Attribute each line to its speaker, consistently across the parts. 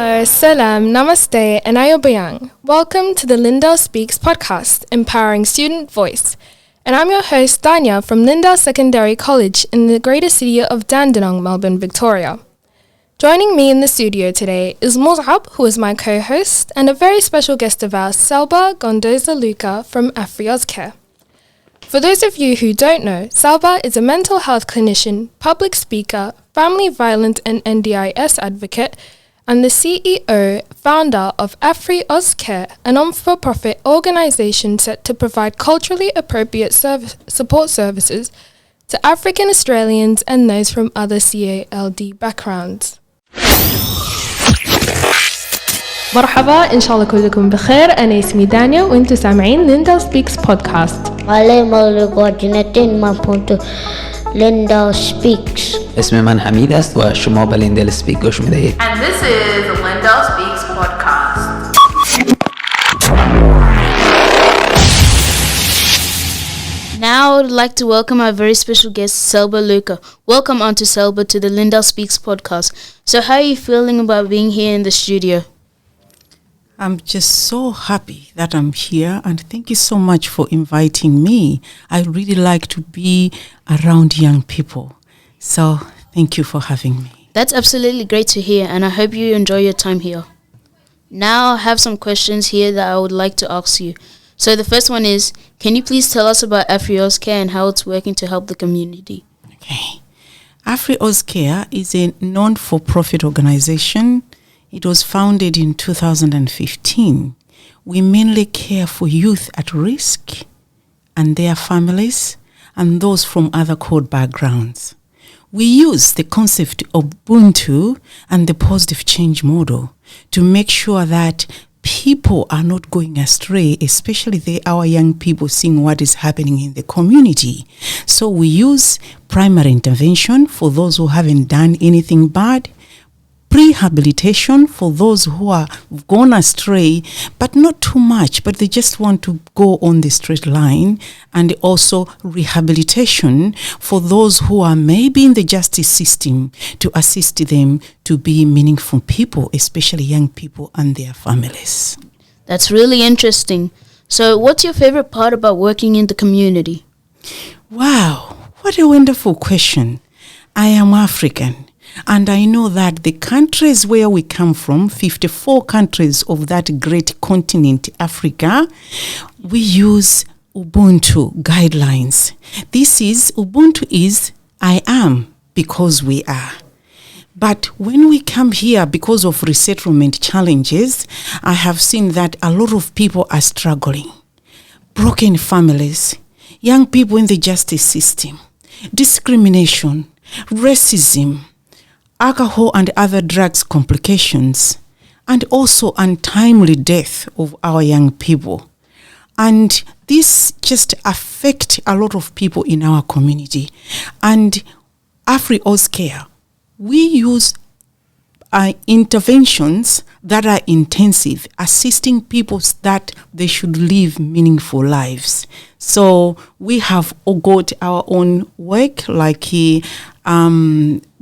Speaker 1: Hello, salam, namaste, and ayobayang. Welcome to the Lyndale Speaks podcast, empowering student voice. And I'm your host, Danya, from Lyndale Secondary College in the Greater City of Dandenong, Melbourne, Victoria. Joining me in the studio today is Mosab, who is my co-host, and a very special guest of ours, Selba G Luka from Afri-Aus Care. For those of you who don't know, Selba is a mental health clinician, public speaker, family violence and NDIS advocate, and the CEO, founder of Afri-Aus Care, a non-for-profit organisation set to provide culturally appropriate support services to African Australians and those from other CALD backgrounds. مرحبا إن شاء الله كلكم بخير. أنا اسمي دانيا وأنتم سامعين Lyndale Speaks podcast.
Speaker 2: Lyndale Speaks.
Speaker 3: اسمي من حميد است و شما به لیندل سپیک گوش میدهید.
Speaker 4: And this is the Lyndale Speaks podcast.
Speaker 2: Now I would like to welcome our very special guest, Selba Luka. Welcome onto Selba to the Lyndale Speaks podcast. So how are you feeling about being here in the studio?
Speaker 5: I'm just so happy that I'm here, and thank you so much for inviting me. I really like to be around young people. So thank you for having me.
Speaker 2: That's absolutely great to hear, and I hope you enjoy your time here. Now I have some questions here that I would like to ask you. So the first one is, can you please tell us about Afri-Aus Care and how it's working to help the community?
Speaker 5: Okay. Afri-Aus Care is a non-for-profit organization. It was founded in 2015. We mainly care for youth at risk and their families and those from other code backgrounds. We use the concept of Ubuntu and the positive change model to make sure that people are not going astray, especially our young people seeing what is happening in the community. So we use primary intervention for those who haven't done anything bad, rehabilitation for those who are gone astray, but not too much, but they just want to go on the straight line, and also rehabilitation for those who are maybe in the justice system to assist them to be meaningful people, especially young people and their families.
Speaker 2: That's really interesting. So what's your favorite part about working in the community?
Speaker 5: Wow, what a wonderful question. I am African. And I know that the countries where we come from, 54 countries of that great continent, Africa, we use Ubuntu guidelines. Ubuntu is I am because we are. But when we come here, because of resettlement challenges, I have seen that a lot of people are struggling. Broken families, young people in the justice system, discrimination, racism, alcohol and other drugs complications, and also untimely death of our young people. And this just affect a lot of people in our community. And Afri-Aus Care, we use interventions that are intensive, assisting people that they should live meaningful lives. So we have got our own work, like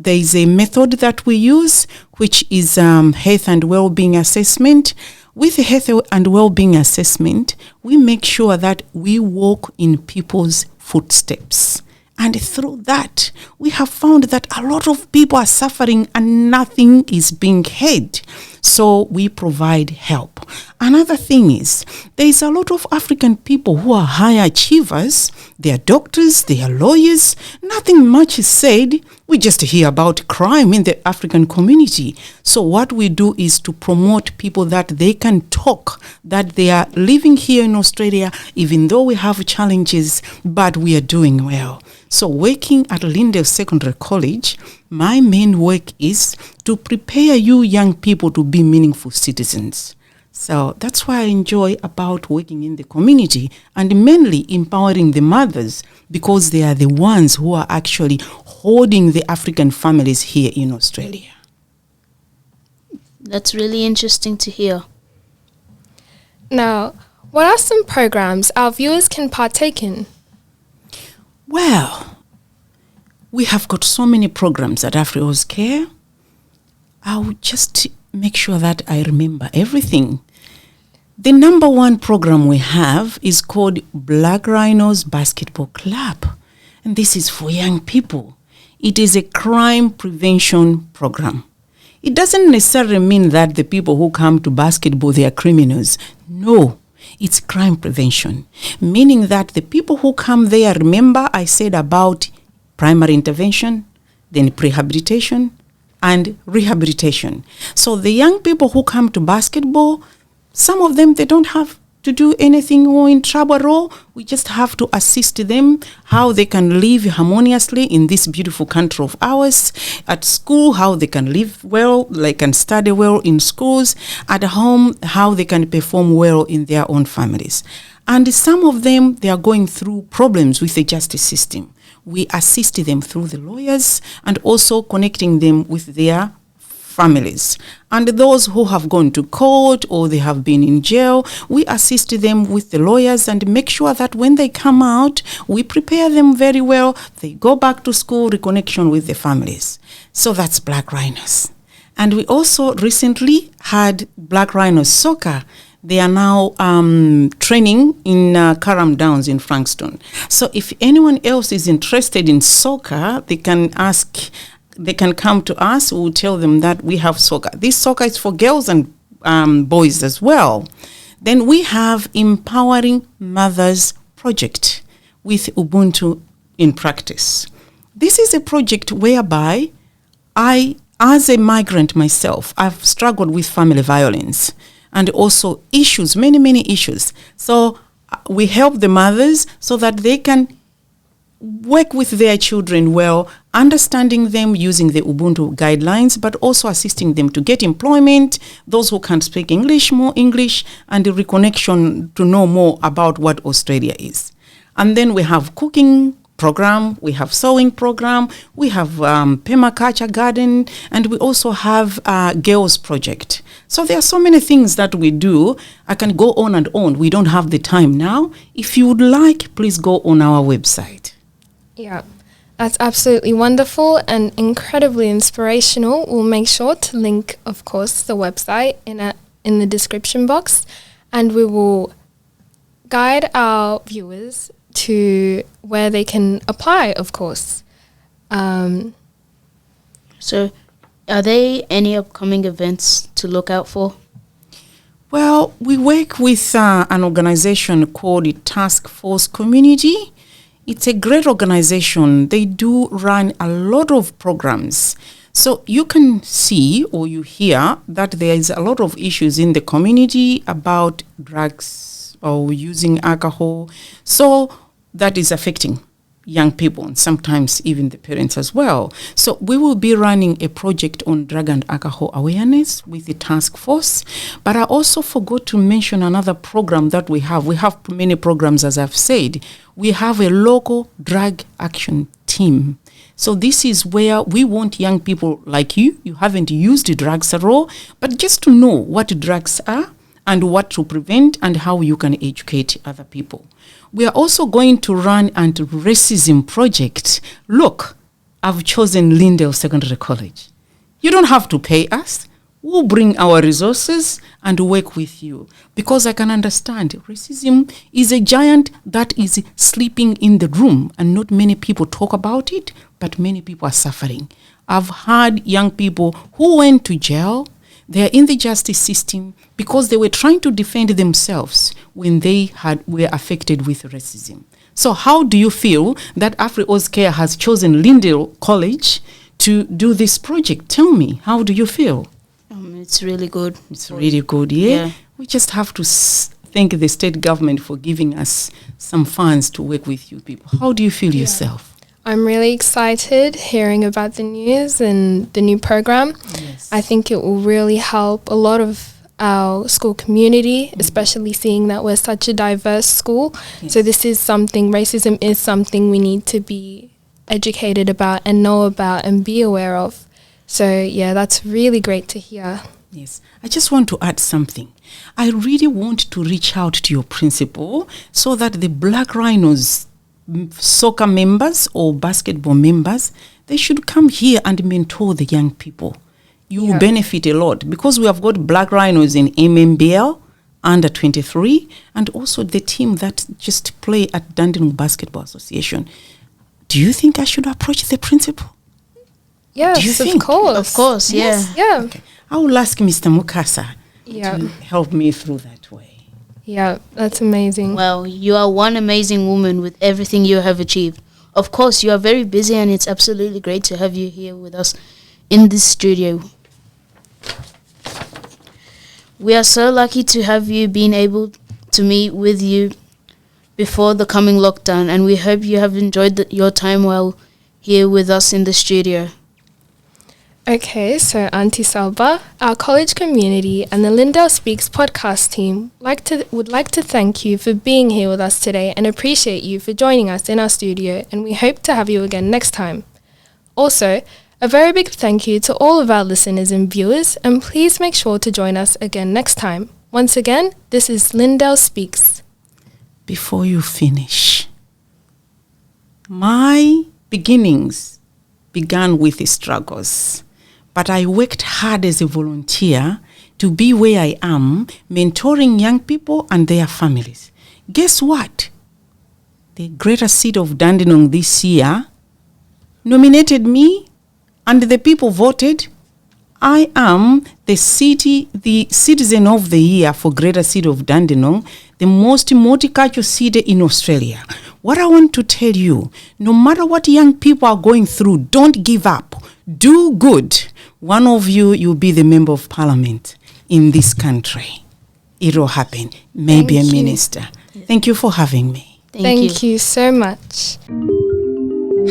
Speaker 5: there is a method that we use, which is health and well-being assessment. With the health and well-being assessment, we make sure that we walk in people's footsteps. And through that, we have found that a lot of people are suffering and nothing is being heard. So we provide help. Another thing is, there is a lot of African people who are high achievers. They are doctors, they are lawyers. Nothing much is said. We just hear about crime in the African community. So what we do is to promote people that they can talk, that they are living here in Australia, even though we have challenges, but we are doing well. So working at Lyndale Secondary College, my main work is to prepare you young people to be meaningful citizens. So that's why I enjoy about working in the community and mainly empowering the mothers, because they are the ones who are actually holding the African families here in Australia.
Speaker 2: That's really interesting to hear.
Speaker 1: Now, what are some programs our viewers can partake in?
Speaker 5: Well, we have got so many programs at Afri-Aus Care. I would just make sure that I remember everything. The number one program we have is called Black Rhinos Basketball Club. And this is for young people. It is a crime prevention program. It doesn't necessarily mean that the people who come to basketball, they are criminals. No, it's crime prevention. Meaning that the people who come there, remember I said about primary intervention, then prehabilitation, and rehabilitation. So the young people who come to basketball, some of them, they don't have to do anything or in trouble at all. We just have to assist them how they can live harmoniously in this beautiful country of ours. At school, how they can live well, they can study well in schools. At home, how they can perform well in their own families. And some of them, they are going through problems with the justice system. We assist them through the lawyers and also connecting them with their families. And those who have gone to court or they have been in jail, we assist them with the lawyers and make sure that when they come out, we prepare them very well. They go back to school, reconnection with the families. So that's Black Rhinos. And we also recently had Black Rhinos Soccer. They are now training in Carrum Downs in Frankston. So if anyone else is interested in soccer, they can come to us. We'll tell them that we have soccer. This soccer is for girls and boys as well. Then we have Empowering Mothers Project with Ubuntu in Practice. This is a project whereby I, as a migrant myself, I've struggled with family violence and also issues, many issues. So we help the mothers so that they can work with their children well, understanding them using the Ubuntu guidelines, but also assisting them to get employment, those who can speak English, more English, and the reconnection to know more about what Australia is. And then we have cooking program, we have sewing program, we have permaculture garden, and we also have girls project. So there are so many things that we do. I can go on and on. We don't have the time now. If you would like, please go on our website.
Speaker 1: Yeah, that's absolutely wonderful and incredibly inspirational. We'll make sure to link, of course, the website in the description box, and we will guide our viewers to where they can apply, of course.
Speaker 2: So, are there any upcoming events to look out for?
Speaker 5: Well, we work with an organization called Task Force Community. It's a great organization. They do run a lot of programs. So you can see or you hear that there is a lot of issues in the community about drugs or using alcohol. So that is affecting young people and sometimes even the parents as well. So we will be running a project on drug and alcohol awareness with the task force. But I also forgot to mention another program that we have. We have many programs, as I've said. We have a local drug action team. So this is where we want young people like you haven't used drugs at all, but just to know what drugs are and what to prevent and how you can educate other people. We are also going to run an anti-racism project. Look, I've chosen Lyndale Secondary College. You don't have to pay us. We'll bring our resources and work with you, because I can understand racism is a giant that is sleeping in the room and not many people talk about it, but many people are suffering. I've had young people who went to jail. They're in the justice system because they were trying to defend themselves when they were affected with racism. So how do you feel that Afri-Aus Care has chosen Lyndale College to do this project? Tell me, how do you feel?
Speaker 2: It's really good.
Speaker 5: It's really good, yeah? We just have to thank the state government for giving us some funds to work with you people. How do you feel yourself?
Speaker 1: I'm really excited hearing about the news and the new program.
Speaker 5: Yes.
Speaker 1: I think it will really help a lot of our school community, especially seeing that we're such a diverse school.
Speaker 5: Yes.
Speaker 1: So this is something, racism is something we need to be educated about and know about and be aware of. So yeah, that's really great to hear.
Speaker 5: Yes. I just want to add something. I really want to reach out to your principal so that the Black Rhinos soccer members or basketball members, they should come here and mentor the young people. you will benefit a lot because we have got black rhinos in MMBL under 23 and also the team that just play at Dandenong Basketball Association. Do you think I should approach the principal?
Speaker 1: Yes,
Speaker 5: Do you think?
Speaker 2: Of course, yeah.
Speaker 1: Yeah.
Speaker 5: Okay. I will ask Mr. Mukasa
Speaker 1: Yeah.
Speaker 5: to help me through that way.
Speaker 1: Yeah, that's amazing.
Speaker 2: Well, you are one amazing woman with everything you have achieved. Of course, you are very busy and it's absolutely great to have you here with us in this studio. We are so lucky to have you been able to meet with you before the coming lockdown, and we hope you have enjoyed your time while here with us in the studio.
Speaker 1: Okay, so Auntie Selba, our college community and the Lyndale Speaks podcast team would like to thank you for being here with us today and appreciate you for joining us in our studio, and we hope to have you again next time. Also, a very big thank you to all of our listeners and viewers, and please make sure to join us again next time. Once again, this is Lyndale Speaks.
Speaker 5: Before you finish, my beginnings began with struggles, but I worked hard as a volunteer to be where I am, mentoring young people and their families. Guess what? The Greater City of Dandenong this year nominated me, and the people voted. I am the citizen of the year for Greater City of Dandenong, the most multicultural city in Australia. What I want to tell you, no matter what young people are going through, don't give up. Do good. One of you'll be the member of parliament in this country. It will happen. Maybe
Speaker 1: Thank
Speaker 5: a
Speaker 1: you.
Speaker 5: minister. Thank you for having me.
Speaker 1: Thank you so much.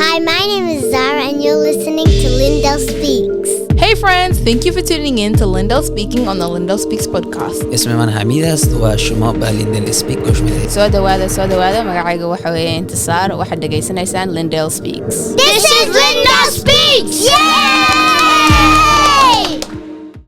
Speaker 6: Hi, my name is Zara and you're listening to Lyndale Speaks.
Speaker 7: Hey friends, thank you for tuning in to Lyndale Speaking on the Lyndale Speaks podcast.
Speaker 3: اسمي من حميدة وشما بليندل سبيك وشمدي.
Speaker 7: soo dhawaada magacayga waxa weeye intisaar waxaad dhegaysanaysaan Lyndale Speaks.
Speaker 6: This is Lyndale Speaks! Yay!